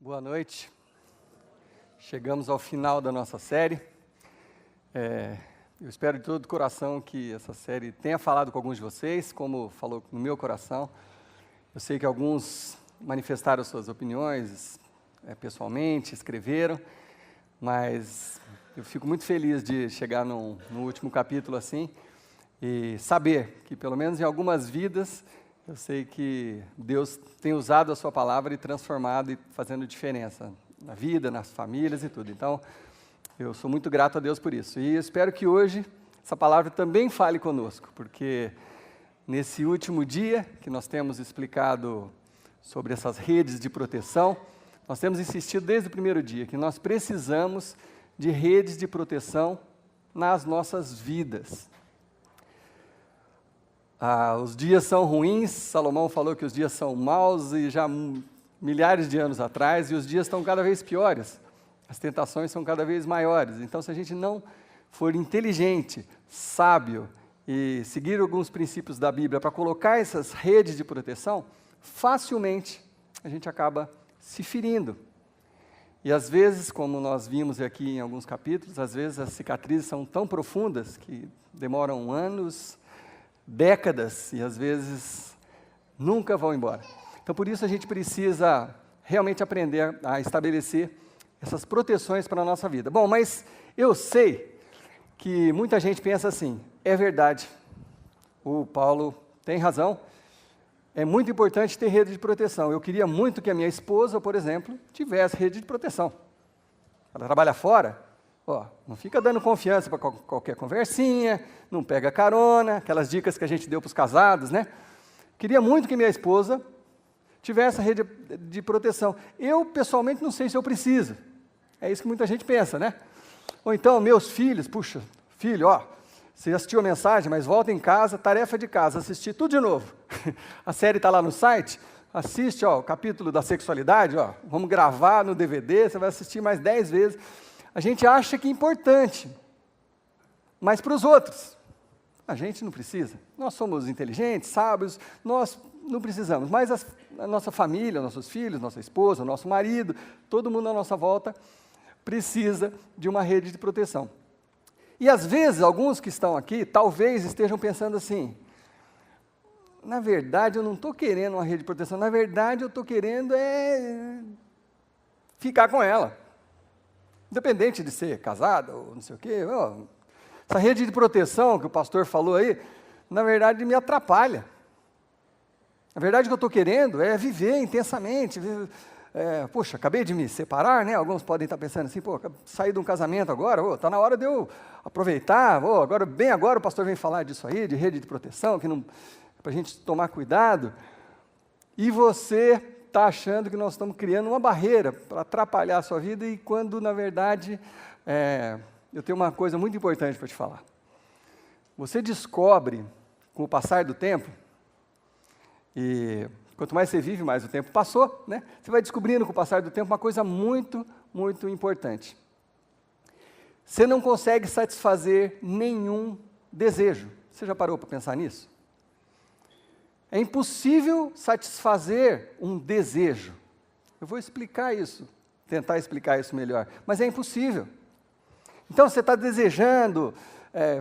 Boa noite. Chegamos ao final da nossa série. Eu espero de todo o coração que essa série tenha falado com alguns de vocês, como falou no meu coração. Eu sei que alguns manifestaram suas opiniões pessoalmente, escreveram, mas eu fico muito feliz de chegar no último capítulo assim e saber que, pelo menos em algumas vidas, eu sei que Deus tem usado a sua palavra e transformado e fazendo diferença na vida, nas famílias e tudo. Então, eu sou muito grato a Deus por isso. E espero que hoje essa palavra também fale conosco, porque nesse último dia que nós temos explicado sobre essas redes de proteção, nós temos insistido desde o primeiro dia que nós precisamos de redes de proteção nas nossas vidas. Os dias são ruins, Salomão falou que os dias são maus e já milhares de anos atrás, e os dias estão cada vez piores, as tentações são cada vez maiores. Então, se a gente não for inteligente, sábio e seguir alguns princípios da Bíblia para colocar essas redes de proteção, facilmente a gente acaba se ferindo. E às vezes, como nós vimos aqui em alguns capítulos, às vezes as cicatrizes são tão profundas que demoram anos, décadas, e às vezes nunca vão embora. Então, por isso a gente precisa realmente aprender a estabelecer essas proteções para a nossa vida. Bom, mas eu sei que muita gente pensa assim, é verdade, o Paulo tem razão, é muito importante ter rede de proteção. Eu queria muito que a minha esposa, por exemplo, tivesse rede de proteção. Ela trabalha fora, não fica dando confiança para qualquer conversinha, não pega carona, aquelas dicas que a gente deu para os casados, né? Queria muito que minha esposa tivesse a rede de proteção. Eu, pessoalmente, não sei se eu preciso. É isso que muita gente pensa, né? Ou então, meus filhos, puxa, filho, você assistiu a mensagem, mas volta em casa, tarefa de casa, assistir tudo de novo. A série está lá no site, assiste o capítulo da sexualidade, vamos gravar no DVD, você vai assistir mais 10 vezes. A gente acha que é importante, mas para os outros, a gente não precisa. Nós somos inteligentes, sábios, nós não precisamos, mas a nossa família, nossos filhos, nossa esposa, nosso marido, todo mundo à nossa volta precisa de uma rede de proteção. E às vezes, alguns que estão aqui, talvez estejam pensando assim, na verdade eu não estou querendo uma rede de proteção, na verdade eu estou querendo ficar com ela. Independente de ser casada ou não sei o quê, essa rede de proteção que o pastor falou aí, na verdade me atrapalha. Na verdade o que eu estou querendo é viver intensamente. Poxa, acabei de me separar, né? Alguns podem estar pensando assim, saí de um casamento agora, está na hora de eu aproveitar, agora o pastor vem falar disso aí, de rede de proteção, que não, para a gente tomar cuidado. E você está achando que nós estamos criando uma barreira para atrapalhar a sua vida, e quando, na verdade, eu tenho uma coisa muito importante para te falar. Você descobre, com o passar do tempo, e quanto mais você vive, mais o tempo passou, né? Você vai descobrindo, com o passar do tempo, uma coisa muito, muito importante. Você não consegue satisfazer nenhum desejo. Você já parou para pensar nisso? É impossível satisfazer um desejo. Eu vou explicar isso, tentar explicar isso melhor, mas é impossível. Então, você está desejando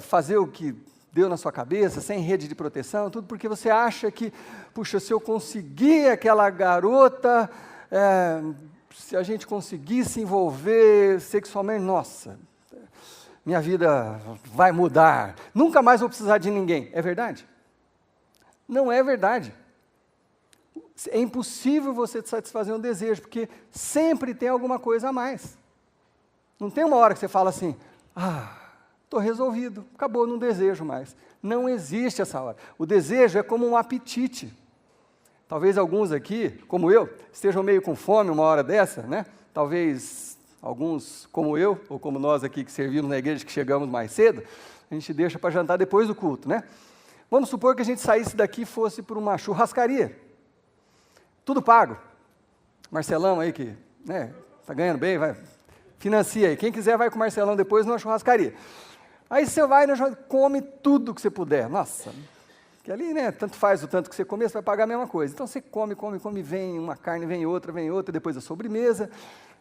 fazer o que deu na sua cabeça, sem rede de proteção, tudo porque você acha que, puxa, se eu conseguir aquela garota, se a gente conseguir se envolver sexualmente, nossa, minha vida vai mudar, nunca mais vou precisar de ninguém. É verdade? Não é verdade. É impossível você satisfazer um desejo, porque sempre tem alguma coisa a mais. Não tem uma hora que você fala assim, estou resolvido, acabou, não desejo mais. Não existe essa hora. O desejo é como um apetite. Talvez alguns aqui, como eu, estejam meio com fome uma hora dessa, né? Talvez alguns, como eu, ou como nós aqui que servimos na igreja, que chegamos mais cedo, a gente deixa para jantar depois do culto, né? Vamos supor que a gente saísse daqui e fosse para uma churrascaria. Tudo pago. Marcelão aí que está ganhando bem, financia aí. Quem quiser vai com o Marcelão depois numa churrascaria. Aí você vai, come tudo que você puder. Nossa, Que ali, né, tanto faz o tanto que você comer, você vai pagar a mesma coisa. Então você come, vem uma carne, vem outra, depois a sobremesa,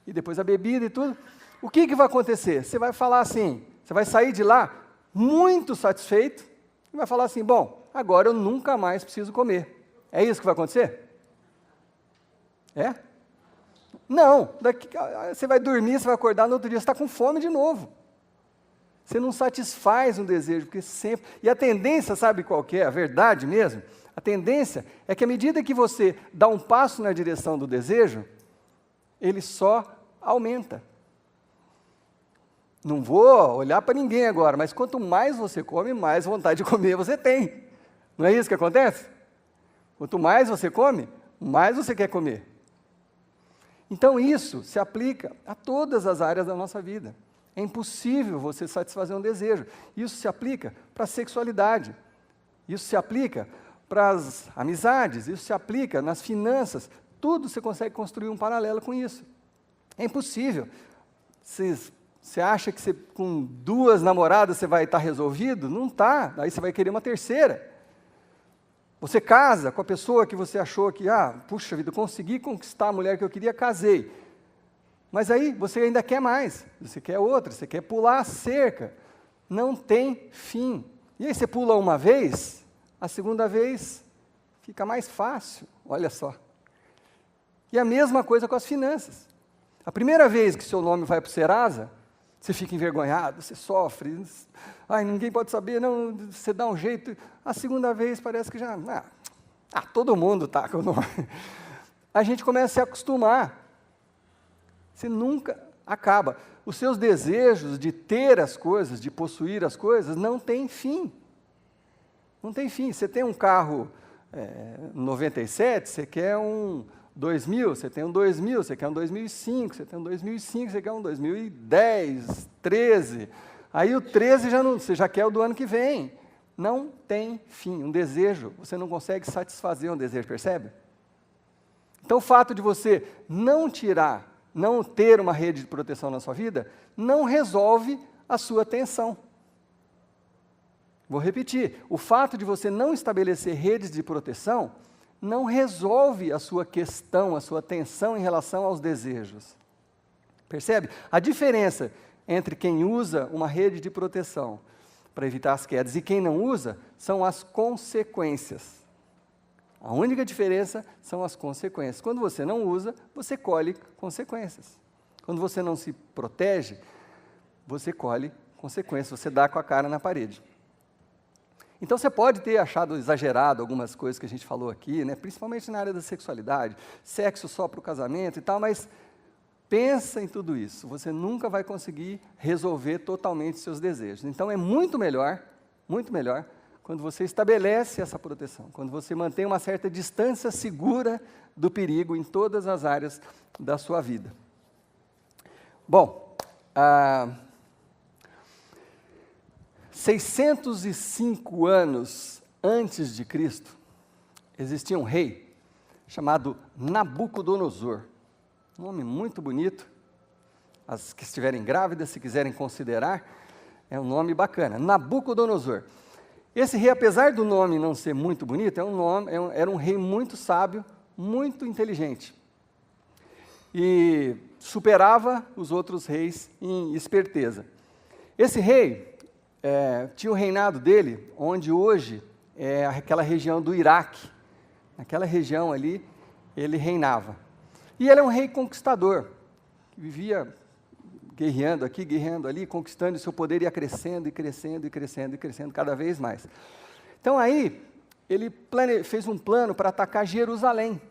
e depois a bebida e tudo. O que vai acontecer? Você vai falar assim, você vai sair de lá muito satisfeito, e vai falar assim, bom, agora eu nunca mais preciso comer. É isso que vai acontecer? É? Não, você vai dormir, você vai acordar, no outro dia você está com fome de novo. Você não satisfaz um desejo, porque sempre... E a tendência, sabe qual que é? A verdade mesmo? A tendência é que à medida que você dá um passo na direção do desejo, ele só aumenta. Não vou olhar para ninguém agora, mas quanto mais você come, mais vontade de comer você tem. Não é isso que acontece? Quanto mais você come, mais você quer comer. Então isso se aplica a todas as áreas da nossa vida. É impossível você satisfazer um desejo. Isso se aplica para a sexualidade. Isso se aplica para as amizades. Isso se aplica nas finanças. Tudo você consegue construir um paralelo com isso. É impossível. Você acha que com 2 namoradas você vai estar resolvido? Não está. Aí você vai querer uma terceira. Você casa com a pessoa que você achou que, puxa vida, consegui conquistar a mulher que eu queria, casei. Mas aí você ainda quer mais, você quer outra, você quer pular a cerca. Não tem fim. E aí você pula uma vez, a segunda vez fica mais fácil, olha só. E a mesma coisa com as finanças. A primeira vez que seu nome vai para o Serasa, você fica envergonhado, você sofre, ninguém pode saber, não, você dá um jeito. A segunda vez parece que já, todo mundo está com o nome. A gente começa a se acostumar. Você nunca acaba. Os seus desejos de ter as coisas, de possuir as coisas, não tem fim. Não tem fim. Você tem um carro 97, você quer um 2000, você tem um 2000, você quer um 2005, você tem um 2005, você quer um 2010, 13. Aí o 13 você já quer o do ano que vem. Não tem fim. Um desejo, você não consegue satisfazer um desejo, percebe? Então o fato de você não ter uma rede de proteção na sua vida, não resolve a sua tensão. Vou repetir, o fato de você não estabelecer redes de proteção, não resolve a sua questão, a sua tensão em relação aos desejos. Percebe? A diferença entre quem usa uma rede de proteção para evitar as quedas e quem não usa, são as consequências. A única diferença são as consequências. Quando você não usa, você colhe consequências. Quando você não se protege, você colhe consequências, você dá com a cara na parede. Então você pode ter achado exagerado algumas coisas que a gente falou aqui, né? Principalmente na área da sexualidade, sexo só para o casamento e tal, mas pensa em tudo isso, você nunca vai conseguir resolver totalmente seus desejos. Então é muito melhor, quando você estabelece essa proteção, quando você mantém uma certa distância segura do perigo em todas as áreas da sua vida. Bom, 605 anos antes de Cristo, existia um rei chamado Nabucodonosor. Um nome muito bonito. As que estiverem grávidas, se quiserem considerar, é um nome bacana. Nabucodonosor. Esse rei, apesar do nome não ser muito bonito, era um rei muito sábio, muito inteligente. E superava os outros reis em esperteza. Esse rei tinha o reinado dele, onde hoje é aquela região do Iraque. Naquela região ali, ele reinava. E ele é um rei conquistador, que vivia guerreando aqui, guerreando ali, conquistando, e seu poder ia crescendo, e crescendo, e crescendo, e crescendo cada vez mais. Então aí, ele fez um plano para atacar Jerusalém.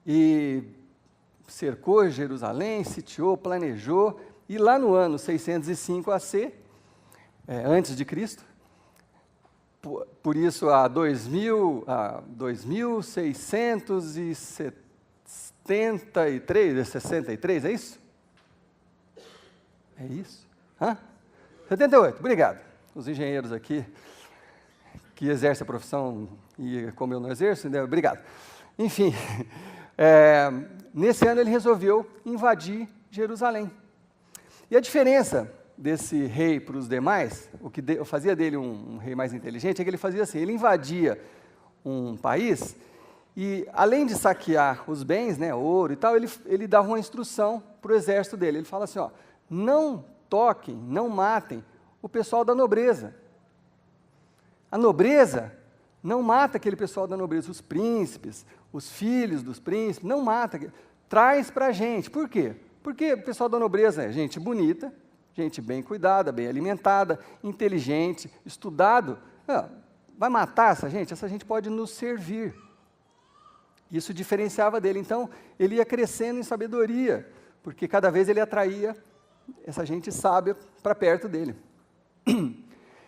E cercou Jerusalém, sitiou, planejou, e lá no ano 605 AC, antes de Cristo, por isso há 2673, 63, é isso? É isso? 78, obrigado. Os engenheiros aqui, que exercem a profissão, e como eu não exerço, né? Obrigado. Enfim, nesse ano ele resolveu invadir Jerusalém. E a diferença desse rei para os demais, o que fazia dele um rei mais inteligente, é que ele fazia assim, ele invadia um país e, além de saquear os bens, né, ouro e tal, ele dava uma instrução para o exército dele. Ele fala assim, ó, não toquem, não matem o pessoal da nobreza. A nobreza não mata aquele pessoal da nobreza, os príncipes, os filhos dos príncipes, não mata, traz para a gente. Por quê? Porque o pessoal da nobreza é gente bonita, gente bem cuidada, bem alimentada, inteligente, estudado. Vai matar essa gente pode nos servir. Isso diferenciava dele. Então, ele ia crescendo em sabedoria, porque cada vez ele atraía essa gente sábia para perto dele.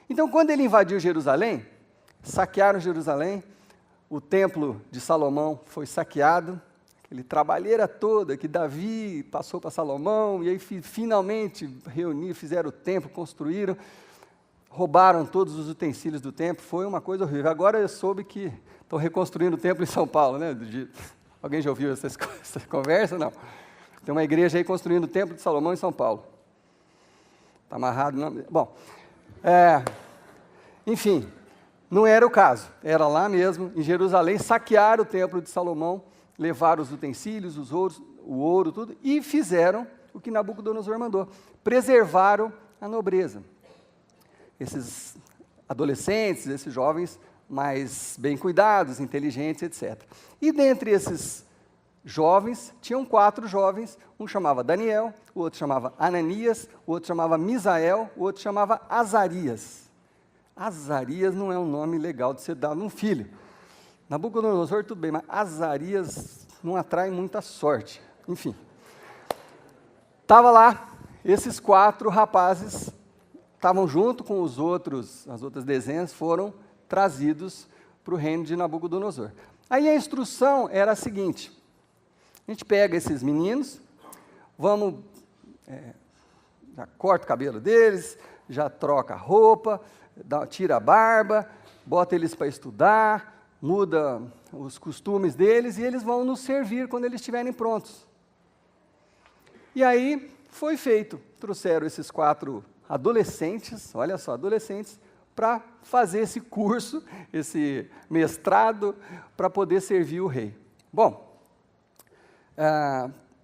Então, quando ele invadiu Jerusalém, saquearam Jerusalém, o templo de Salomão foi saqueado, aquele trabalheira toda que Davi passou para Salomão, e aí finalmente fizeram o templo, construíram, roubaram todos os utensílios do templo, foi uma coisa horrível. Agora eu soube que estão reconstruindo o templo em São Paulo, né? Alguém já ouviu essa conversa? Não. Tem uma igreja aí construindo o templo de Salomão em São Paulo. Está amarrado, não? Bom, enfim, não era o caso, era lá mesmo, em Jerusalém, saquearam o templo de Salomão, levaram os utensílios, o ouro, tudo, e fizeram o que Nabucodonosor mandou, preservaram a nobreza. Esses adolescentes, esses jovens mais bem cuidados, inteligentes, etc. E dentre esses jovens, tinham 4 jovens, um chamava Daniel, o outro chamava Ananias, o outro chamava Misael, o outro chamava Azarias. Azarias não é um nome legal de ser dado num filho. Nabucodonosor, tudo bem, mas Azarias não atrai muita sorte. Enfim. Estava lá, esses 4 rapazes estavam junto com as outras dezenas, foram trazidos para o reino de Nabucodonosor. Aí a instrução era a seguinte, a gente pega esses meninos, já corta o cabelo deles, já troca a roupa, tira a barba, bota eles para estudar, muda os costumes deles e eles vão nos servir quando eles estiverem prontos. E aí foi feito, trouxeram esses 4 adolescentes, olha só, adolescentes, para fazer esse curso, esse mestrado, para poder servir o rei. Bom,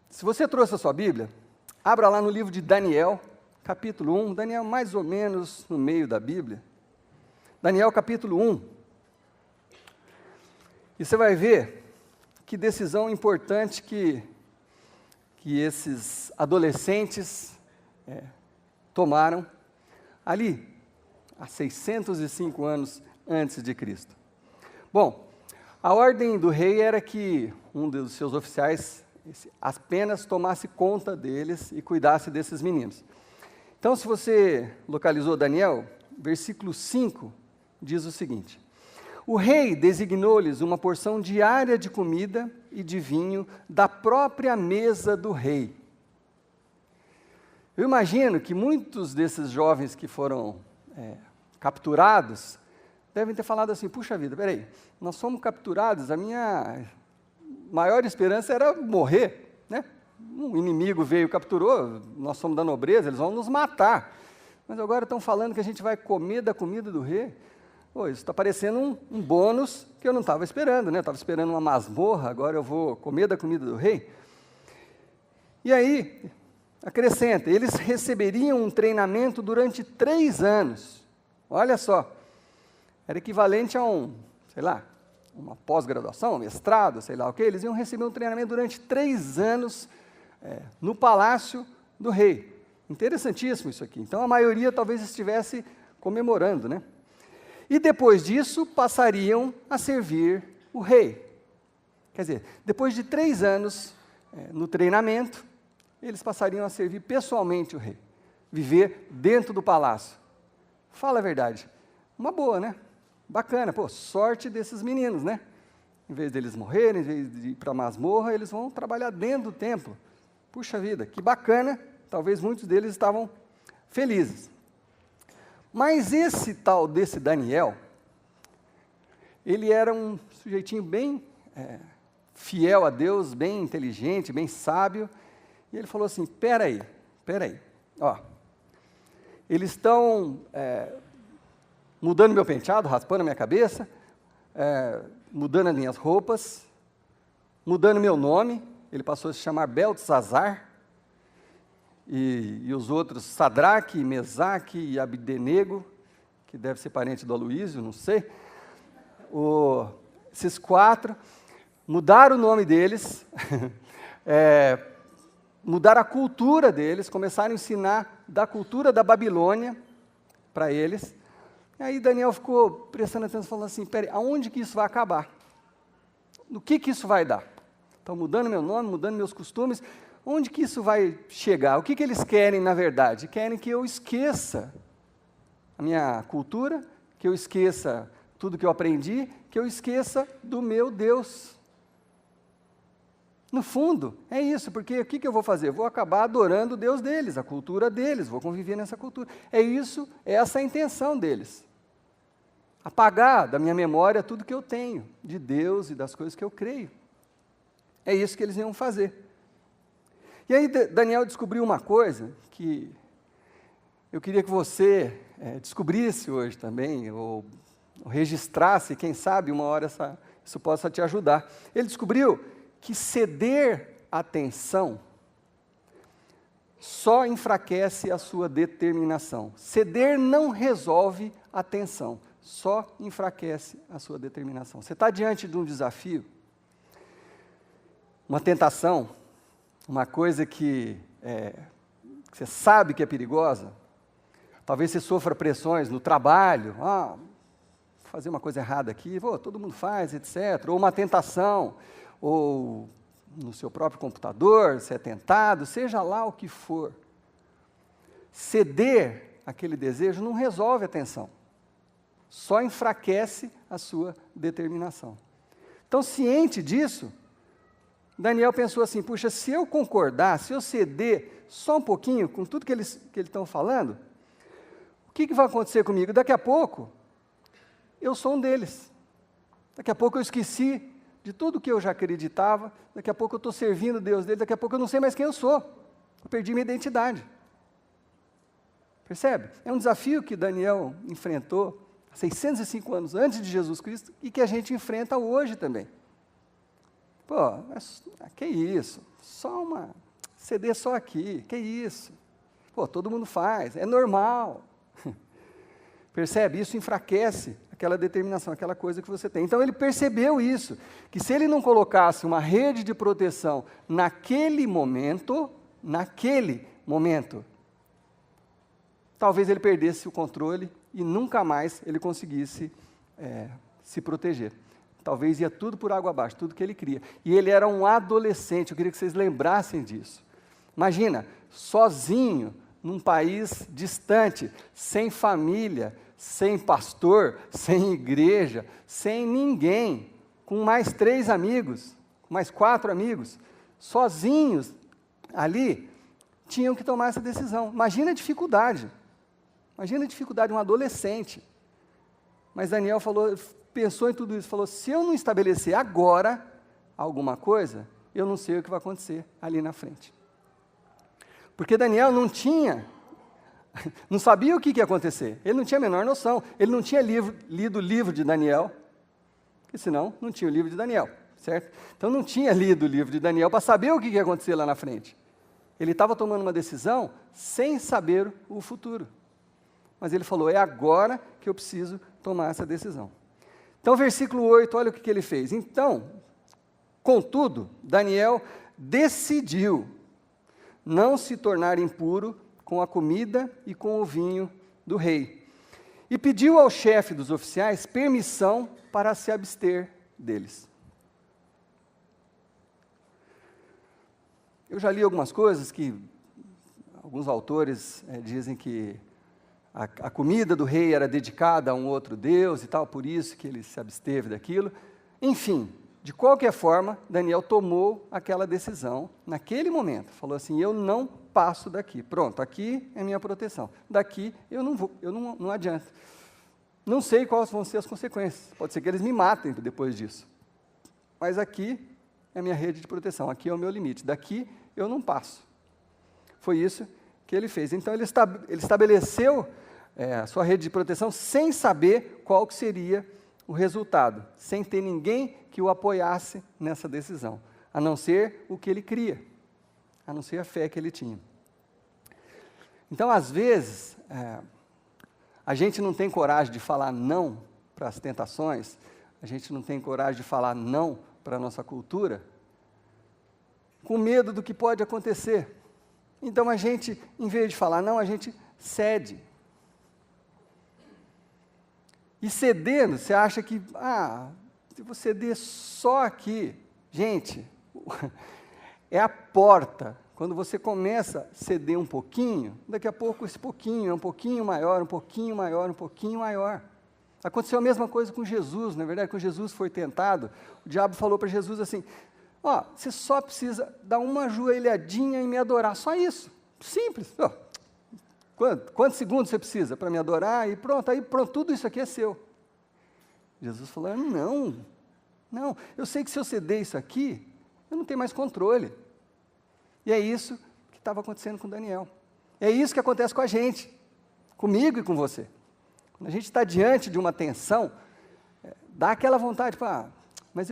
se você trouxe a sua Bíblia, abra lá no livro de Daniel, capítulo 1, Daniel mais ou menos no meio da Bíblia, Daniel capítulo 1, e você vai ver que decisão importante que esses adolescentes tomaram ali, há 605 anos antes de Cristo. Bom, a ordem do rei era que um dos seus oficiais apenas tomasse conta deles e cuidasse desses meninos. Então, se você localizou Daniel, versículo 5 diz o seguinte: o rei designou-lhes uma porção diária de comida e de vinho da própria mesa do rei. Eu imagino que muitos desses jovens que foram capturados devem ter falado assim, puxa vida, peraí, nós fomos capturados, a minha maior esperança era morrer, né? Um inimigo veio e capturou, nós somos da nobreza, eles vão nos matar, mas agora estão falando que a gente vai comer da comida do rei. Pô, isso está parecendo um bônus que eu não estava esperando, né? Estava esperando uma masmorra, agora eu vou comer da comida do rei. E aí, acrescenta, eles receberiam um treinamento durante 3 anos. Olha só, era equivalente a uma pós-graduação, um mestrado, sei lá o quê. Eles iam receber um treinamento durante 3 anos no palácio do rei. Interessantíssimo isso aqui. Então, a maioria talvez estivesse comemorando, né? E depois disso, passariam a servir o rei. Quer dizer, depois de 3 anos no treinamento, eles passariam a servir pessoalmente o rei, viver dentro do palácio. Fala a verdade, uma boa, né? Bacana, pô, sorte desses meninos, né? Em vez deles morrerem, em vez de ir para a masmorra, eles vão trabalhar dentro do templo. Puxa vida, que bacana, talvez muitos deles estavam felizes. Mas esse tal desse Daniel, ele era um sujeitinho bem fiel a Deus, bem inteligente, bem sábio, e ele falou assim, peraí, ó, eles estão mudando meu penteado, raspando a minha cabeça, mudando as minhas roupas, mudando meu nome. Ele passou a se chamar Beltesazar, e os outros Sadraque, Mesaque e Abdenego, que deve ser parente do Aloísio, não sei. Esses 4 mudaram o nome deles, mudaram a cultura deles, começaram a ensinar da cultura da Babilônia para eles. E aí Daniel ficou prestando atenção, falando assim, peraí, aonde que isso vai acabar? No que isso vai dar? Estão mudando meu nome, mudando meus costumes, onde que isso vai chegar? O que eles querem, na verdade? Querem que eu esqueça a minha cultura, que eu esqueça tudo que eu aprendi, que eu esqueça do meu Deus. No fundo, é isso, porque o que eu vou fazer? Eu vou acabar adorando o Deus deles, a cultura deles, vou conviver nessa cultura. É isso, é essa a intenção deles. Apagar da minha memória tudo que eu tenho de Deus e das coisas que eu creio. É isso que eles iam fazer. E aí Daniel descobriu uma coisa que eu queria que você descobrisse hoje também, ou registrasse, quem sabe uma hora isso possa te ajudar. Ele descobriu que ceder à tensão só enfraquece a sua determinação. Ceder não resolve a tensão, só enfraquece a sua determinação. Você está diante de um desafio, uma tentação, uma coisa que você sabe que é perigosa. Talvez você sofra pressões no trabalho, vou fazer uma coisa errada aqui, todo mundo faz, etc. Ou uma tentação, ou no seu próprio computador, você é tentado, seja lá o que for. Ceder aquele desejo não resolve a tensão, só enfraquece a sua determinação. Então, ciente disso, Daniel pensou assim, puxa, se eu concordar, se eu ceder só um pouquinho com tudo que eles estão falando, o que vai acontecer comigo? Daqui a pouco, eu sou um deles. Daqui a pouco eu esqueci de tudo que eu já acreditava, daqui a pouco eu estou servindo Deus deles, daqui a pouco eu não sei mais quem eu sou. Eu perdi minha identidade. Percebe? É um desafio que Daniel enfrentou 605 anos antes de Jesus Cristo e que a gente enfrenta hoje também. Que isso? CD só aqui, que isso? Todo mundo faz, é normal. Percebe? Isso enfraquece aquela determinação, aquela coisa que você tem. Então ele percebeu isso, que se ele não colocasse uma rede de proteção naquele momento, talvez ele perdesse o controle e nunca mais ele conseguisse se proteger. Talvez ia tudo por água abaixo, tudo que ele queria. E ele era um adolescente, eu queria que vocês lembrassem disso. Imagina, sozinho, num país distante, sem família, sem pastor, sem igreja, sem ninguém, com mais 3 amigos, mais 4 amigos, sozinhos ali, tinham que tomar essa decisão. Imagina a dificuldade de um adolescente. Mas Daniel pensou em tudo isso, falou, se eu não estabelecer agora alguma coisa, eu não sei o que vai acontecer ali na frente. Porque Daniel não sabia o que ia acontecer, ele não tinha a menor noção, ele não tinha lido o livro de Daniel, porque senão não tinha o livro de Daniel, certo? Então não tinha lido o livro de Daniel para saber o que ia acontecer lá na frente. Ele estava tomando uma decisão sem saber o futuro. Mas ele falou, é agora que eu preciso tomar essa decisão. Então, versículo 8, olha o que ele fez. Então, contudo, Daniel decidiu não se tornar impuro com a comida e com o vinho do rei. E pediu ao chefe dos oficiais permissão para se abster deles. Eu já li algumas coisas que alguns autores dizem que a comida do rei era dedicada a um outro deus e tal, por isso que ele se absteve daquilo. Enfim, de qualquer forma, Daniel tomou aquela decisão naquele momento. Falou assim, eu não passo daqui. Pronto, aqui é minha proteção. Daqui eu não vou, não adianta. Não sei quais vão ser as consequências. Pode ser que eles me matem depois disso. Mas aqui é a minha rede de proteção, aqui é o meu limite. Daqui eu não passo. Foi isso que ele fez. Então, ele estabeleceu a sua rede de proteção sem saber qual que seria o resultado, sem ter ninguém que o apoiasse nessa decisão, a não ser o que ele cria, a não ser a fé que ele tinha. Então, às vezes, a gente não tem coragem de falar não para as tentações, a gente não tem coragem de falar não para a nossa cultura, com medo do que pode acontecer. Então, a gente, em vez de falar não, a gente cede. E cedendo, você acha que, se vou ceder só aqui. Gente, é a porta. Quando você começa a ceder um pouquinho, daqui a pouco esse pouquinho é um pouquinho maior, um pouquinho maior, um pouquinho maior. Aconteceu a mesma coisa com Jesus, na verdade, quando Jesus foi tentado, o diabo falou para Jesus assim, você só precisa dar uma ajoelhadinha e me adorar, só isso, simples. Quantos segundos você precisa para me adorar? E pronto, tudo isso aqui é seu. Jesus falou, não, eu sei que se eu ceder isso aqui, eu não tenho mais controle. E é isso que estava acontecendo com Daniel. É isso que acontece com a gente, comigo e com você. Quando a gente está diante de uma tensão, dá aquela vontade, mas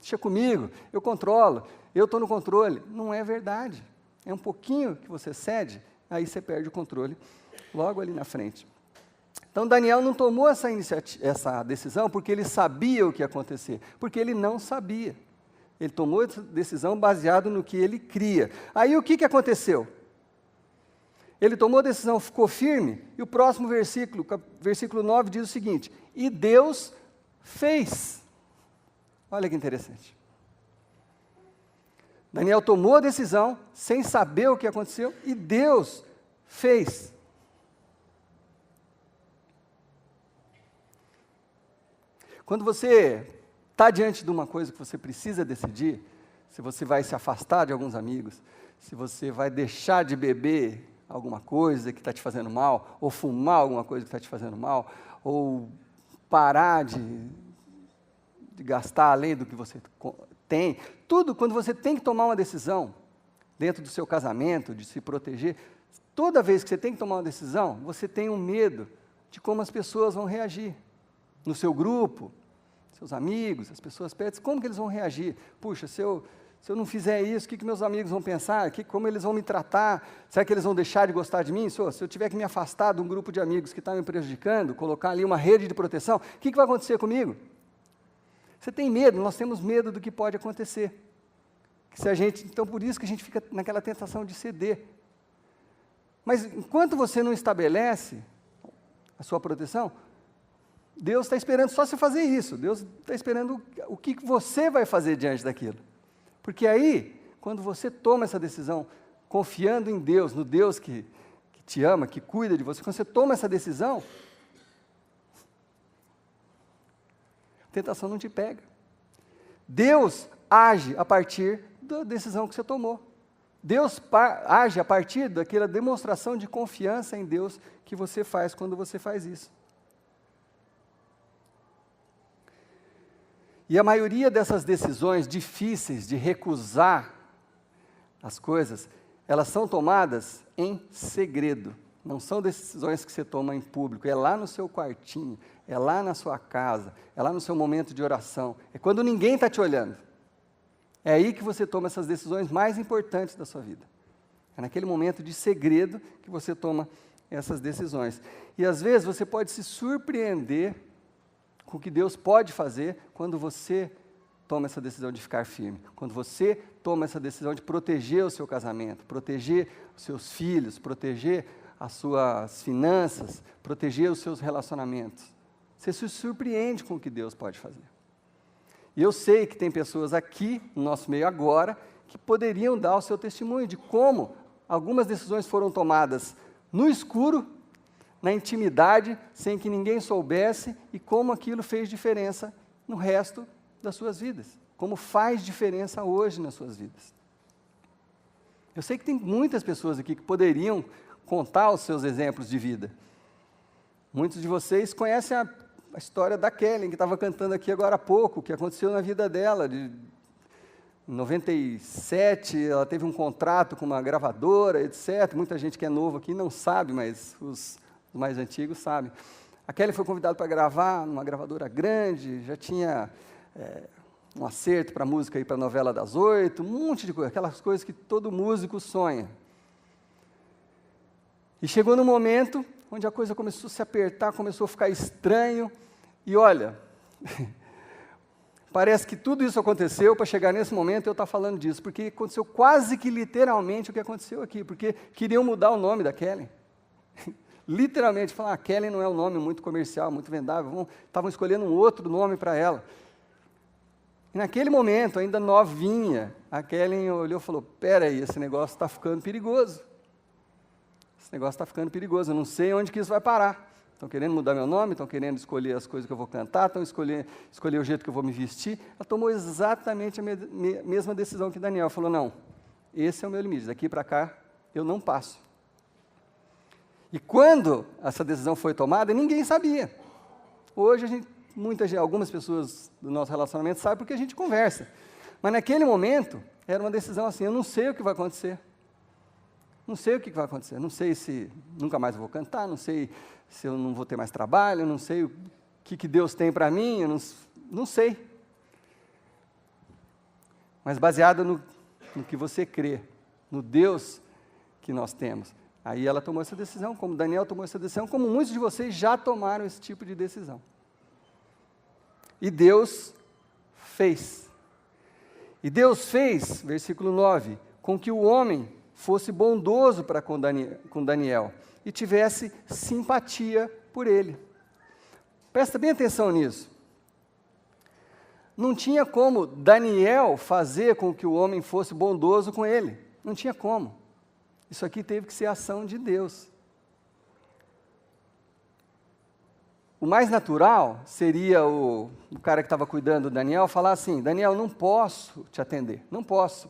deixa comigo, eu controlo, eu estou no controle. Não é verdade. É um pouquinho que você cede, aí você perde o controle logo ali na frente. Então, Daniel não tomou essa decisão porque ele sabia o que ia acontecer, porque ele não sabia. Ele tomou essa decisão baseado no que ele cria. Aí o que aconteceu? Ele tomou a decisão, ficou firme, e o próximo versículo, versículo 9, diz o seguinte, e Deus fez. Olha que interessante. Daniel tomou a decisão, sem saber o que aconteceu, e Deus fez. Quando você está diante de uma coisa que você precisa decidir, se você vai se afastar de alguns amigos, se você vai deixar de beber alguma coisa que está te fazendo mal, ou fumar alguma coisa que está te fazendo mal, ou parar de gastar além do que você tem, tudo, quando você tem que tomar uma decisão, dentro do seu casamento, de se proteger, toda vez que você tem que tomar uma decisão, você tem um medo de como as pessoas vão reagir, no seu grupo, seus amigos, as pessoas perto, como que eles vão reagir? Puxa, se eu não fizer isso, o que meus amigos vão pensar? Como eles vão me tratar? Será que eles vão deixar de gostar de mim? Se eu tiver que me afastar de um grupo de amigos que está me prejudicando, colocar ali uma rede de proteção, o que vai acontecer comigo? Você tem medo, nós temos medo do que pode acontecer. Então, por isso que a gente fica naquela tentação de ceder. Mas, enquanto você não estabelece a sua proteção, Deus está esperando só você fazer isso. Deus está esperando o que você vai fazer diante daquilo. Porque aí, quando você toma essa decisão, confiando em Deus, no Deus que te ama, que cuida de você, quando você toma essa decisão, a tentação não te pega. Deus age a partir da decisão que você tomou. Deus age a partir daquela demonstração de confiança em Deus que você faz quando você faz isso. E a maioria dessas decisões difíceis de recusar as coisas, elas são tomadas em segredo. Não são decisões que você toma em público, é lá no seu quartinho, é lá na sua casa, é lá no seu momento de oração, é quando ninguém está te olhando. É aí que você toma essas decisões mais importantes da sua vida. É naquele momento de segredo que você toma essas decisões. E às vezes você pode se surpreender com o que Deus pode fazer quando você toma essa decisão de ficar firme, quando você toma essa decisão de proteger o seu casamento, proteger os seus filhos, proteger as suas finanças, proteger os seus relacionamentos. Você se surpreende com o que Deus pode fazer. E eu sei que tem pessoas aqui, no nosso meio agora, que poderiam dar o seu testemunho de como algumas decisões foram tomadas no escuro, na intimidade, sem que ninguém soubesse, e como aquilo fez diferença no resto das suas vidas, como faz diferença hoje nas suas vidas. Eu sei que tem muitas pessoas aqui que poderiam contar os seus exemplos de vida. Muitos de vocês conhecem a história da Kelly, que estava cantando aqui agora há pouco, o que aconteceu na vida dela, Em 97, ela teve um contrato com uma gravadora, etc. Muita gente que é novo aqui não sabe, mas os mais antigos sabem. A Kelly foi convidada para gravar numa gravadora grande, já tinha um acerto para música para a novela das 8, um monte de coisa, aquelas coisas que todo músico sonha. E chegou no momento onde a coisa começou a se apertar, começou a ficar estranho, e olha, parece que tudo isso aconteceu para chegar nesse momento eu estar falando disso, porque aconteceu quase que literalmente o que aconteceu aqui, porque queriam mudar o nome da Kelly. Literalmente, falar, Kelly não é um nome muito comercial, muito vendável, estavam escolhendo um outro nome para ela. E naquele momento, ainda novinha, a Kelly olhou e falou, peraí, esse negócio está ficando perigoso. Esse negócio está ficando perigoso, eu não sei onde que isso vai parar. Estão querendo mudar meu nome, estão querendo escolher as coisas que eu vou cantar, estão escolher o jeito que eu vou me vestir. Ela tomou exatamente a mesma decisão que Daniel. Falou, não, esse é o meu limite, daqui para cá eu não passo. E quando essa decisão foi tomada, ninguém sabia. Hoje, algumas pessoas do nosso relacionamento sabem porque a gente conversa. Mas naquele momento, era uma decisão assim, eu não sei o que vai acontecer. Não sei o que vai acontecer, não sei se nunca mais eu vou cantar, não sei se eu não vou ter mais trabalho, não sei o que Deus tem para mim, eu não sei. Mas baseado no que você crê, no Deus que nós temos. Aí ela tomou essa decisão, como Daniel tomou essa decisão, como muitos de vocês já tomaram esse tipo de decisão. E Deus fez. E Deus fez, versículo 9, com que o homem fosse bondoso para com Daniel e tivesse simpatia por ele. Presta bem atenção nisso. Não tinha como Daniel fazer com que o homem fosse bondoso com ele. Não tinha como. Isso aqui teve que ser ação de Deus. O mais natural seria o cara que estava cuidando do Daniel falar assim, Daniel, não posso te atender, não posso.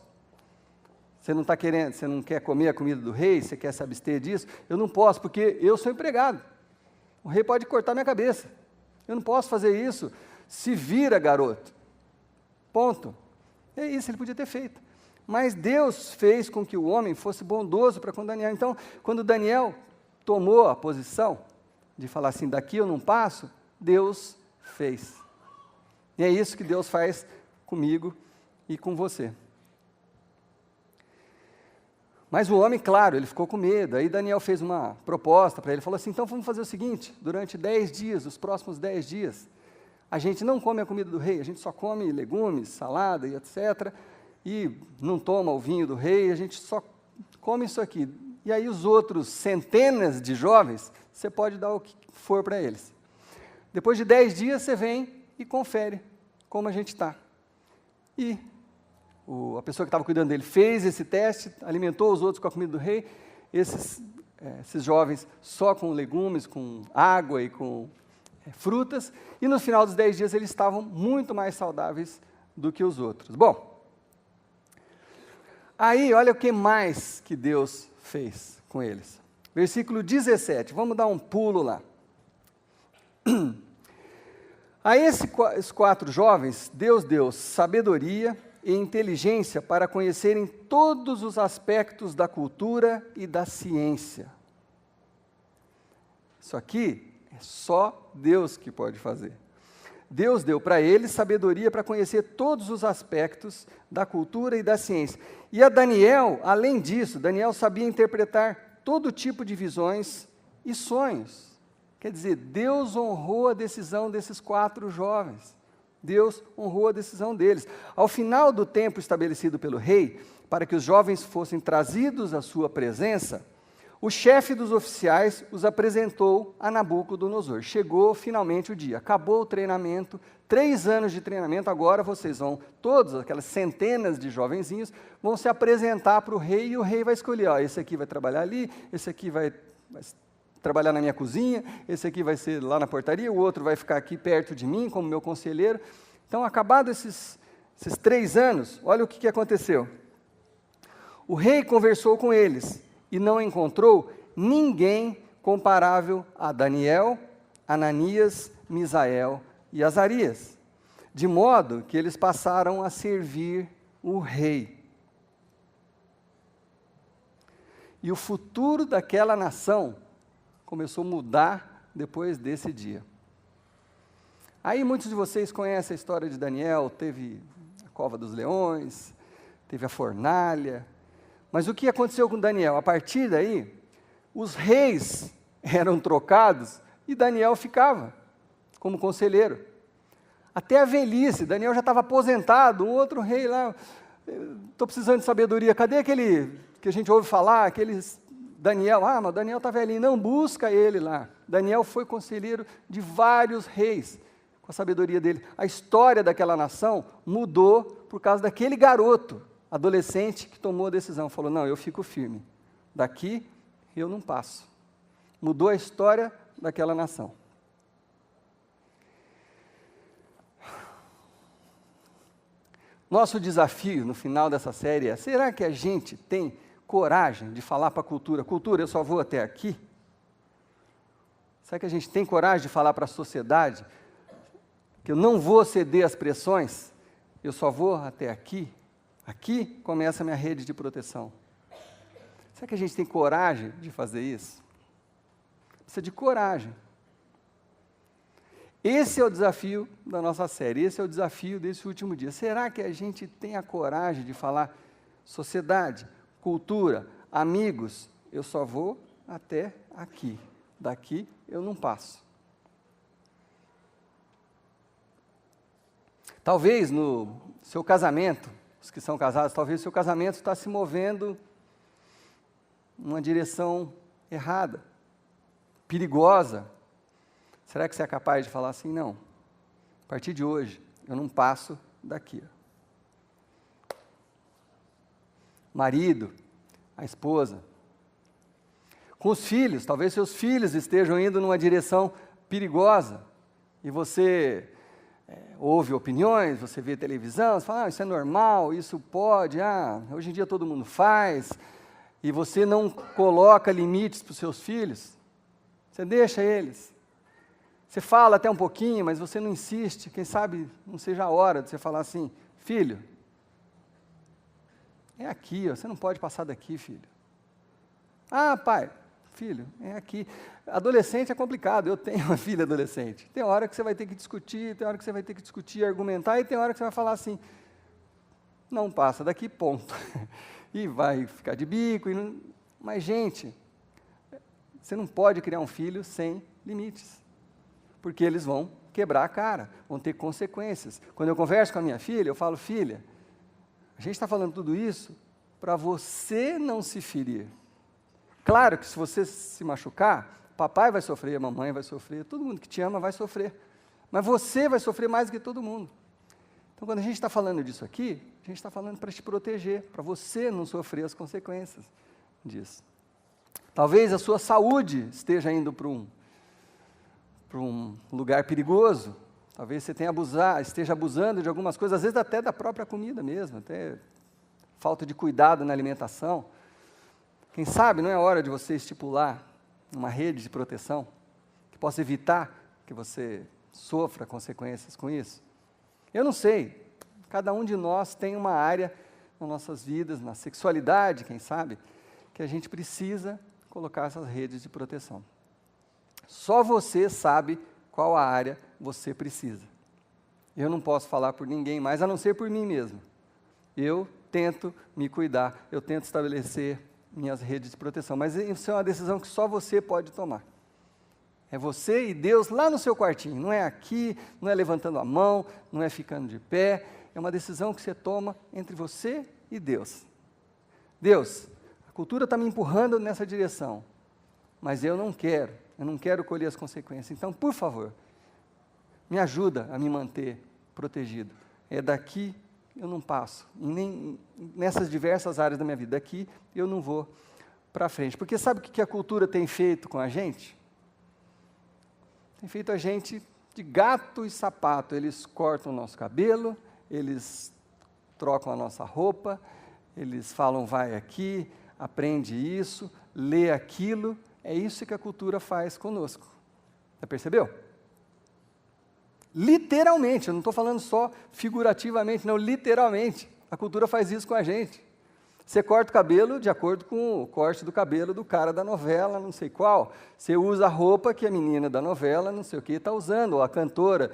Você não está querendo, você não quer comer a comida do rei, você quer se abster disso? Eu não posso, porque eu sou empregado. O rei pode cortar minha cabeça. Eu não posso fazer isso. Se vira, garoto. Ponto. É isso, ele podia ter feito. Mas Deus fez com que o homem fosse bondoso para com Daniel. Então, quando Daniel tomou a posição de falar assim, daqui eu não passo, Deus fez. E é isso que Deus faz comigo e com você. Mas o homem, claro, ele ficou com medo. Aí Daniel fez uma proposta para ele, falou assim, então vamos fazer o seguinte, durante 10 dias, os próximos 10 dias, a gente não come a comida do rei, a gente só come legumes, salada e etc., e não toma o vinho do rei, a gente só come isso aqui. E aí os outros centenas de jovens, você pode dar o que for para eles. Depois de 10 dias, você vem e confere como a gente está. E a pessoa que estava cuidando dele fez esse teste, alimentou os outros com a comida do rei, esses jovens só com legumes, com água e com frutas, e no final dos 10 dias eles estavam muito mais saudáveis do que os outros. Bom, aí olha o que mais que Deus fez com eles. Versículo 17, vamos dar um pulo lá. A esses 4 jovens, Deus deu sabedoria e inteligência para conhecerem todos os aspectos da cultura e da ciência. Isso aqui é só Deus que pode fazer. Deus deu para eles sabedoria para conhecer todos os aspectos da cultura e da ciência. E a Daniel, além disso, Daniel sabia interpretar todo tipo de visões e sonhos. Quer dizer, Deus honrou a decisão desses 4 jovens. Deus honrou a decisão deles. Ao final do tempo estabelecido pelo rei, para que os jovens fossem trazidos à sua presença, o chefe dos oficiais os apresentou a Nabucodonosor. Chegou finalmente o dia, acabou o treinamento, 3 anos de treinamento, agora vocês vão, todos, aquelas centenas de jovenzinhos, vão se apresentar para o rei, e o rei vai escolher, ó, esse aqui vai trabalhar ali, esse aqui vai trabalhar na minha cozinha, esse aqui vai ser lá na portaria, o outro vai ficar aqui perto de mim, como meu conselheiro. Então, acabados esses 3 anos, olha o que aconteceu. O rei conversou com eles, e não encontrou ninguém comparável a Daniel, Ananias, Misael e Azarias, de modo que eles passaram a servir o rei. E o futuro daquela nação começou a mudar depois desse dia. Aí muitos de vocês conhecem a história de Daniel, teve a cova dos leões, teve a fornalha. Mas o que aconteceu com Daniel? A partir daí, os reis eram trocados e Daniel ficava como conselheiro. Até a velhice, Daniel já estava aposentado, um outro rei lá, estou precisando de sabedoria, cadê aquele que a gente ouve falar, aqueles Daniel, mas Daniel está velhinho, não, busca ele lá. Daniel foi conselheiro de vários reis, com a sabedoria dele. A história daquela nação mudou por causa daquele garoto, adolescente, que tomou a decisão, falou, não, eu fico firme, daqui eu não passo. Mudou a história daquela nação. Nosso desafio no final dessa série é, será que a gente tem coragem de falar para a cultura, cultura, eu só vou até aqui? Será que a gente tem coragem de falar para a sociedade que eu não vou ceder às pressões, eu só vou até aqui? Aqui começa a minha rede de proteção. Será que a gente tem coragem de fazer isso? Precisa de coragem. Esse é o desafio da nossa série, esse é o desafio desse último dia. Será que a gente tem a coragem de falar sociedade, cultura, amigos, eu só vou até aqui, daqui eu não passo? Talvez no seu casamento, os que são casados, talvez o seu casamento está se movendo numa direção errada, perigosa. Será que você é capaz de falar assim, não, a partir de hoje, eu não passo daqui. Marido, a esposa. Com os filhos, talvez seus filhos estejam indo numa direção perigosa, e você ouve opiniões, você vê televisão, você fala, isso é normal, isso pode, hoje em dia todo mundo faz, e você não coloca limites para os seus filhos, você deixa eles. Você fala até um pouquinho, mas você não insiste, quem sabe não seja a hora de você falar assim, filho, é aqui, você não pode passar daqui, filho. Pai, filho, é aqui. Adolescente é complicado, eu tenho uma filha adolescente. Tem hora que você vai ter que discutir, tem hora que você vai ter que discutir, argumentar, e tem hora que você vai falar assim, não passa daqui, ponto. E vai ficar de bico, mas gente, você não pode criar um filho sem limites. Porque eles vão quebrar a cara, vão ter consequências. Quando eu converso com a minha filha, eu falo, filha, a gente está falando tudo isso para você não se ferir. Claro que se você se machucar, papai vai sofrer, a mamãe vai sofrer, todo mundo que te ama vai sofrer. Mas você vai sofrer mais do que todo mundo. Então, quando a gente está falando disso aqui, a gente está falando para te proteger, para você não sofrer as consequências disso. Talvez a sua saúde esteja indo para um lugar perigoso, talvez você esteja abusando de algumas coisas, às vezes até da própria comida mesmo, até falta de cuidado na alimentação. Quem sabe não é hora de você estipular uma rede de proteção que possa evitar que você sofra consequências com isso? Eu não sei, cada um de nós tem uma área nas nossas vidas, na sexualidade, quem sabe, que a gente precisa colocar essas redes de proteção. Só você sabe qual a área você precisa. Eu não posso falar por ninguém mais, a não ser por mim mesmo. Eu tento me cuidar, eu tento estabelecer minhas redes de proteção, mas isso é uma decisão que só você pode tomar. É você e Deus lá no seu quartinho, não é aqui, não é levantando a mão, não é ficando de pé, é uma decisão que você toma entre você e Deus. Deus, a cultura está me empurrando nessa direção, mas eu não quero colher as consequências. Então, por favor, me ajuda a me manter protegido. É daqui eu não passo, nem nessas diversas áreas da minha vida. Daqui eu não vou para frente. Porque sabe o que a cultura tem feito com a gente? Tem feito a gente de gato e sapato. Eles cortam o nosso cabelo, eles trocam a nossa roupa, eles falam vai aqui, aprende isso, lê aquilo. É isso que a cultura faz conosco. Já percebeu? Literalmente, eu não estou falando só figurativamente, não, literalmente. A cultura faz isso com a gente. Você corta o cabelo de acordo com o corte do cabelo do cara da novela, não sei qual. Você usa a roupa que a menina da novela, não sei o que, está usando, ou a cantora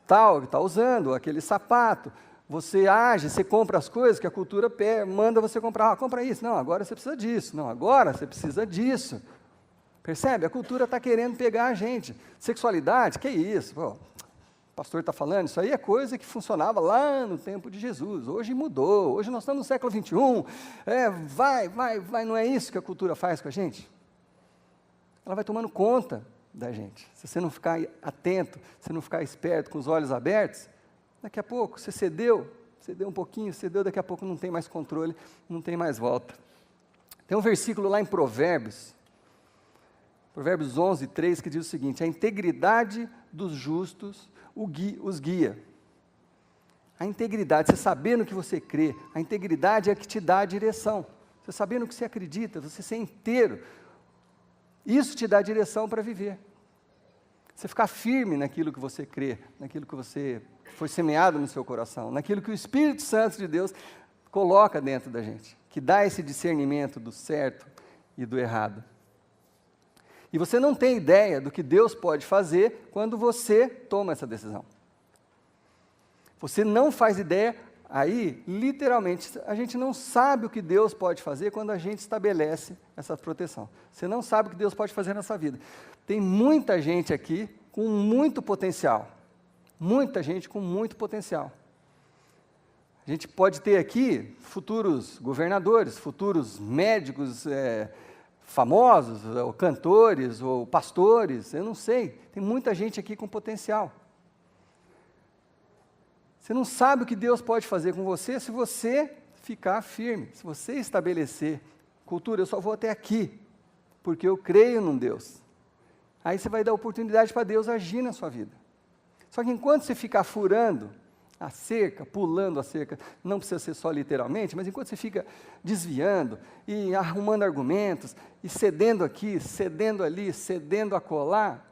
tal está usando, ou aquele sapato. Você age, você compra as coisas que a cultura manda você comprar. Compra isso. Não, agora você precisa disso. Não, agora você precisa disso. Percebe? A cultura está querendo pegar a gente. Sexualidade, que isso? Pô, o pastor está falando, isso aí é coisa que funcionava lá no tempo de Jesus. Hoje mudou, hoje nós estamos no século XXI. Vai, não é isso que a cultura faz com a gente? Ela vai tomando conta da gente. Se você não ficar atento, se não ficar esperto, com os olhos abertos, daqui a pouco você cedeu um pouquinho, daqui a pouco não tem mais controle, não tem mais volta. Tem um versículo lá em Provérbios 11:3, que diz o seguinte: a integridade dos justos os guia. A integridade, você saber no que você crê, a integridade é a que te dá a direção. Você saber no que você acredita, você ser inteiro, isso te dá a direção para viver. Você ficar firme naquilo que você crê, naquilo que você foi semeado no seu coração, naquilo que o Espírito Santo de Deus coloca dentro da gente, que dá esse discernimento do certo e do errado. E você não tem ideia do que Deus pode fazer quando você toma essa decisão. Você não faz ideia, aí, literalmente, a gente não sabe o que Deus pode fazer quando a gente estabelece essa proteção. Você não sabe o que Deus pode fazer nessa vida. Tem muita gente aqui com muito potencial. Muita gente com muito potencial. A gente pode ter aqui futuros governadores, futuros médicos, famosos, ou cantores, ou pastores, eu não sei. Tem muita gente aqui com potencial. Você não sabe o que Deus pode fazer com você se você ficar firme, se você estabelecer cultura. Eu só vou até aqui, porque eu creio num Deus. Aí você vai dar oportunidade para Deus agir na sua vida. Só que enquanto você ficar furando a cerca, pulando a cerca, não precisa ser só literalmente, mas enquanto você fica desviando e arrumando argumentos, e cedendo aqui, cedendo ali, cedendo acolá,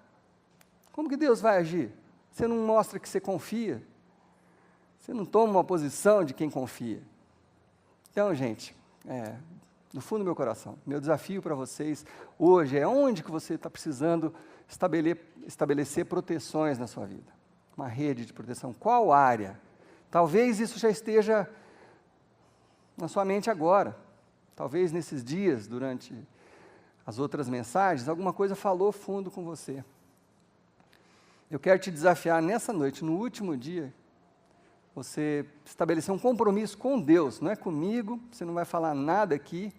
como que Deus vai agir? Você não mostra que você confia, você não toma uma posição de quem confia. Então, gente, no fundo do meu coração, meu desafio para vocês hoje é onde que você está precisando estabelecer proteções na sua vida. Uma rede de proteção. Qual área? Talvez isso já esteja na sua mente agora. Talvez nesses dias, durante as outras mensagens, alguma coisa falou fundo com você. Eu quero te desafiar nessa noite, no último dia, você estabelecer um compromisso com Deus. Não é comigo, você não vai falar nada aqui,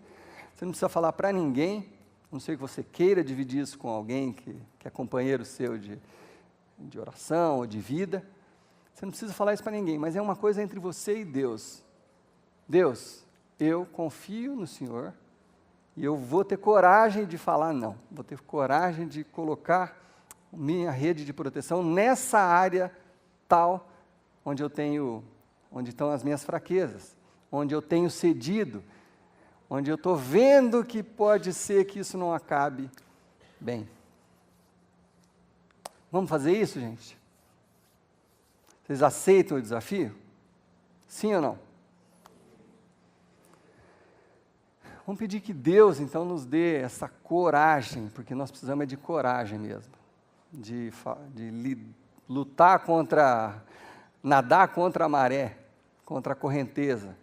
você não precisa falar para ninguém, a não ser que você queira dividir isso com alguém que é companheiro seu de oração ou de vida. Você não precisa falar isso para ninguém, mas é uma coisa entre você e Deus. Deus, eu confio no Senhor e eu vou ter coragem de falar não. Vou ter coragem de colocar minha rede de proteção nessa área tal onde estão as minhas fraquezas, onde eu tenho cedido, onde eu estou vendo que pode ser que isso não acabe bem. Vamos fazer isso, gente? Vocês aceitam o desafio? Sim ou não? Vamos pedir que Deus, então, nos dê essa coragem, porque nós precisamos de coragem mesmo, de lutar nadar contra a maré, contra a correnteza.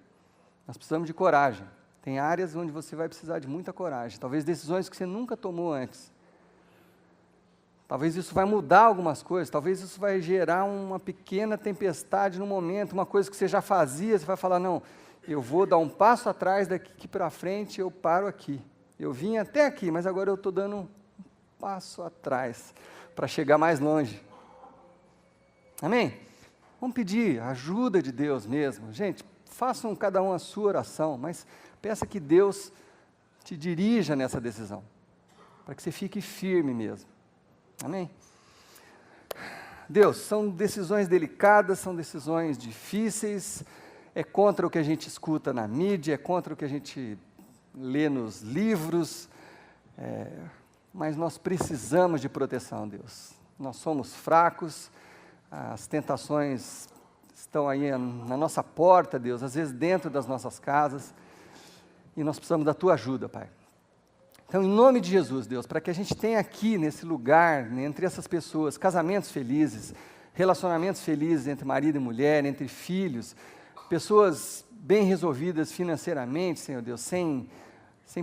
Nós precisamos de coragem. Tem áreas onde você vai precisar de muita coragem, talvez decisões que você nunca tomou antes. Talvez isso vai mudar algumas coisas, talvez isso vai gerar uma pequena tempestade no momento, uma coisa que você já fazia, você vai falar, não, eu vou dar um passo atrás, daqui para frente eu paro aqui. Eu vim até aqui, mas agora eu estou dando um passo atrás, para chegar mais longe. Amém? Vamos pedir a ajuda de Deus mesmo. Gente, façam cada um a sua oração, mas peça que Deus te dirija nessa decisão, para que você fique firme mesmo. Amém? Deus, são decisões delicadas, são decisões difíceis, é contra o que a gente escuta na mídia, é contra o que a gente lê nos livros, mas nós precisamos de proteção, Deus. Nós somos fracos, as tentações estão aí na nossa porta, Deus, às vezes dentro das nossas casas, e nós precisamos da tua ajuda, Pai. Então, em nome de Jesus, Deus, para que a gente tenha aqui nesse lugar, né, entre essas pessoas, casamentos felizes, relacionamentos felizes entre marido e mulher, entre filhos, pessoas bem resolvidas financeiramente, Senhor Deus, sem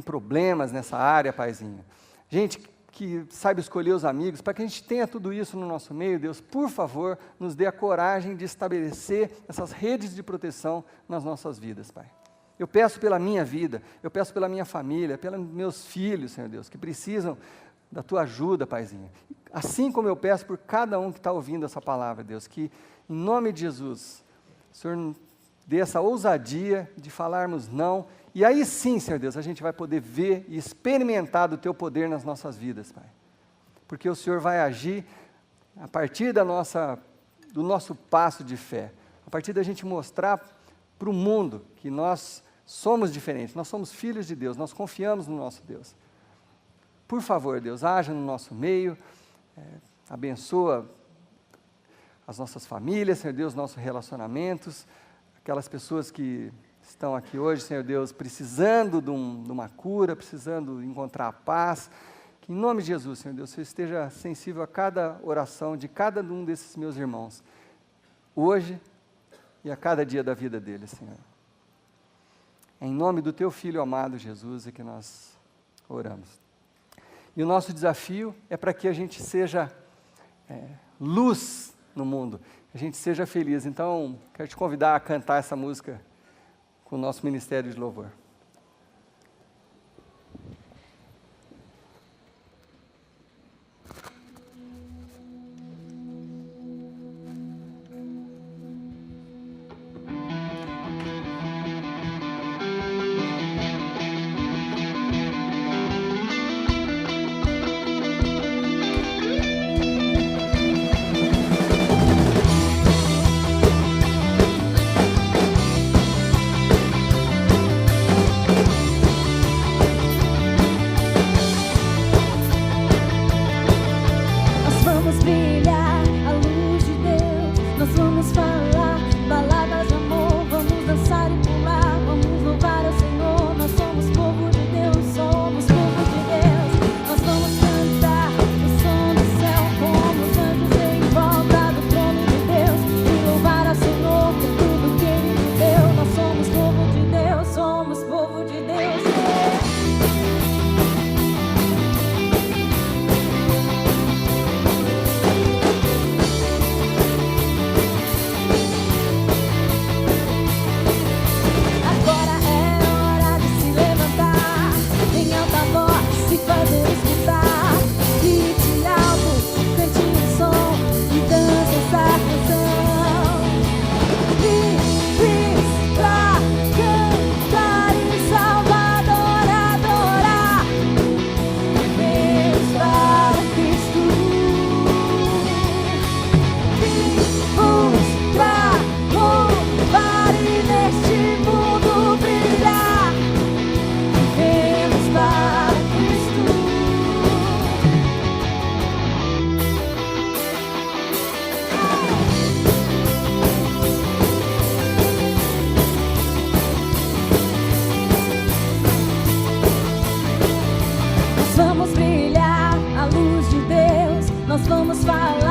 problemas nessa área, Paizinho. Gente que saiba escolher os amigos, para que a gente tenha tudo isso no nosso meio, Deus, por favor, nos dê a coragem de estabelecer essas redes de proteção nas nossas vidas, Pai. Eu peço pela minha vida, eu peço pela minha família, pelos meus filhos, Senhor Deus, que precisam da tua ajuda, Paizinho. Assim como eu peço por cada um que está ouvindo essa palavra, Deus, que em nome de Jesus, o Senhor dê essa ousadia de falarmos não, e aí sim, Senhor Deus, a gente vai poder ver e experimentar do teu poder nas nossas vidas, Pai. Porque o Senhor vai agir a partir do nosso passo de fé, a partir da gente mostrar para o mundo que nós somos diferentes, nós somos filhos de Deus, nós confiamos no nosso Deus. Por favor, Deus, haja no nosso meio, abençoa as nossas famílias, Senhor Deus, nossos relacionamentos, aquelas pessoas que estão aqui hoje, Senhor Deus, precisando de uma cura, precisando encontrar a paz, que em nome de Jesus, Senhor Deus, você esteja sensível a cada oração de cada um desses meus irmãos, hoje e a cada dia da vida deles, Senhor. É em nome do teu Filho amado Jesus é que nós oramos. E o nosso desafio é para que a gente seja luz no mundo, que a gente seja feliz. Então, quero te convidar a cantar essa música com o nosso Ministério de Louvor. Vamos falar.